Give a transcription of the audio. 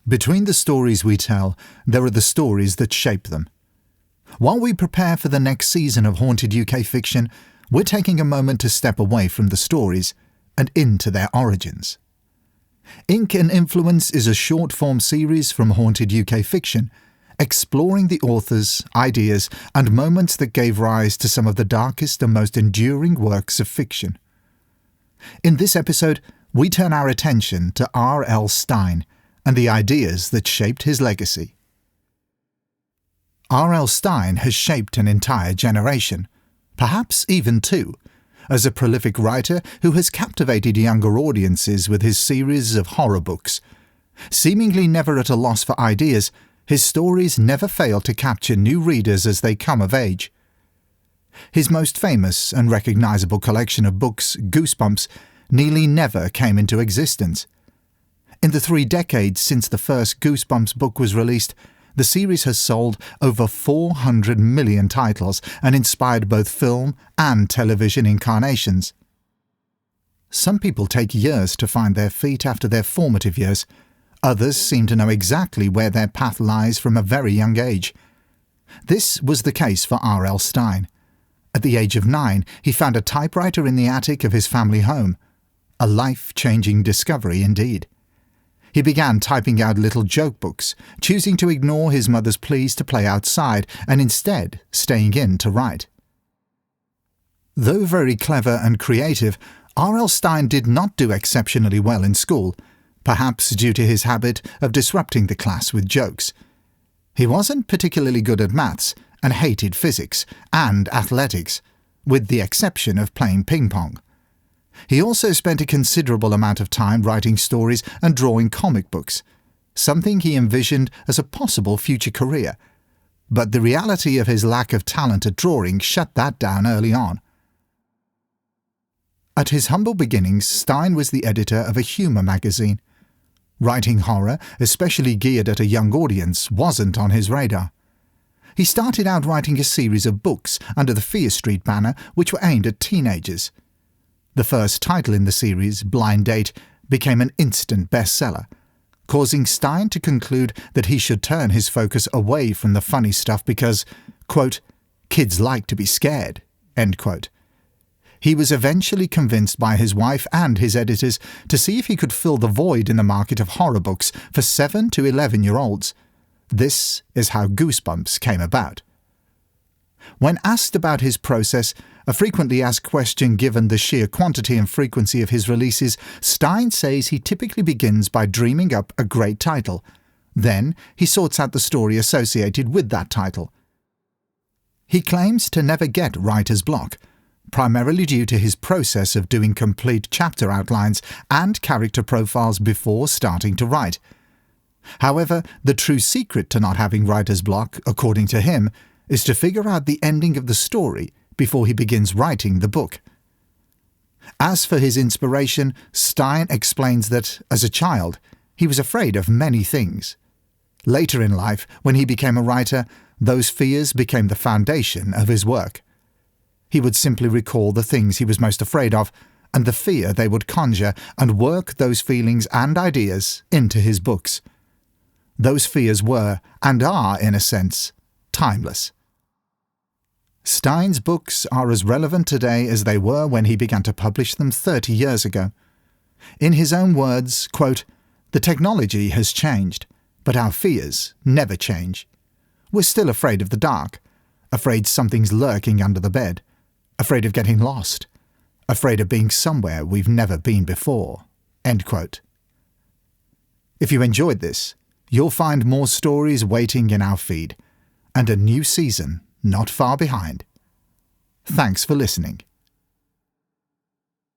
Between the stories we tell, there are the stories that shape them. While we prepare for the next season of Haunted UK Fiction, we're taking a moment to step away from the stories and into their origins. Ink and Influence is a short-form series from Haunted UK Fiction, exploring the authors, ideas and moments that gave rise to some of the darkest and most enduring works of fiction. In this episode, we turn our attention to R.L. Stine and the ideas that shaped his legacy. R.L. Stine has shaped an entire generation, perhaps even two, as a prolific writer who has captivated younger audiences with his series of horror books. Seemingly never at a loss for ideas, his stories never fail to capture new readers as they come of age. His most famous and recognisable collection of books, Goosebumps, nearly never came into existence. In the 3 decades since the first Goosebumps book was released, the series has sold over 400 million titles and inspired both film and television incarnations. Some people take years to find their feet after their formative years. Others seem to know exactly where their path lies from a very young age. This was the case for R.L. Stine. At the age of 9, he found a typewriter in the attic of his family home. A life-changing discovery indeed. He began typing out little joke books, choosing to ignore his mother's pleas to play outside and instead staying in to write. Though very clever and creative, R.L. Stine did not do exceptionally well in school, perhaps due to his habit of disrupting the class with jokes. He wasn't particularly good at maths and hated physics and athletics, with the exception of playing ping-pong. He also spent a considerable amount of time writing stories and drawing comic books, something he envisioned as a possible future career. But the reality of his lack of talent at drawing shut that down early on. At his humble beginnings, Stine was the editor of a humour magazine. Writing horror, especially geared at a young audience, wasn't on his radar. He started out writing a series of books under the Fear Street banner which were aimed at teenagers. The first title in the series, Blind Date, became an instant bestseller, causing Stine to conclude that he should turn his focus away from the funny stuff because, quote, kids like to be scared, end quote. He was eventually convinced by his wife and his editors to see if he could fill the void in the market of horror books for 7 to 11-year-olds. This is how Goosebumps came about. When asked about his process, a frequently asked question given the sheer quantity and frequency of his releases, Stine says he typically begins by dreaming up a great title. Then he sorts out the story associated with that title. He claims to never get writer's block, primarily due to his process of doing complete chapter outlines and character profiles before starting to write. However, the true secret to not having writer's block, according to him, is to figure out the ending of the story before he begins writing the book. As for his inspiration, Stine explains that, as a child, he was afraid of many things. Later in life, when he became a writer, those fears became the foundation of his work. He would simply recall the things he was most afraid of and the fear they would conjure and work those feelings and ideas into his books. Those fears were, and are in a sense, timeless. Stine's books are as relevant today as they were when he began to publish them 30 years ago. In his own words, quote, "The technology has changed, but our fears never change. We're still afraid of the dark, afraid something's lurking under the bed, afraid of getting lost, afraid of being somewhere we've never been before." End quote. If you enjoyed this, you'll find more stories waiting in our feed, and a new season not far behind. Thanks for listening.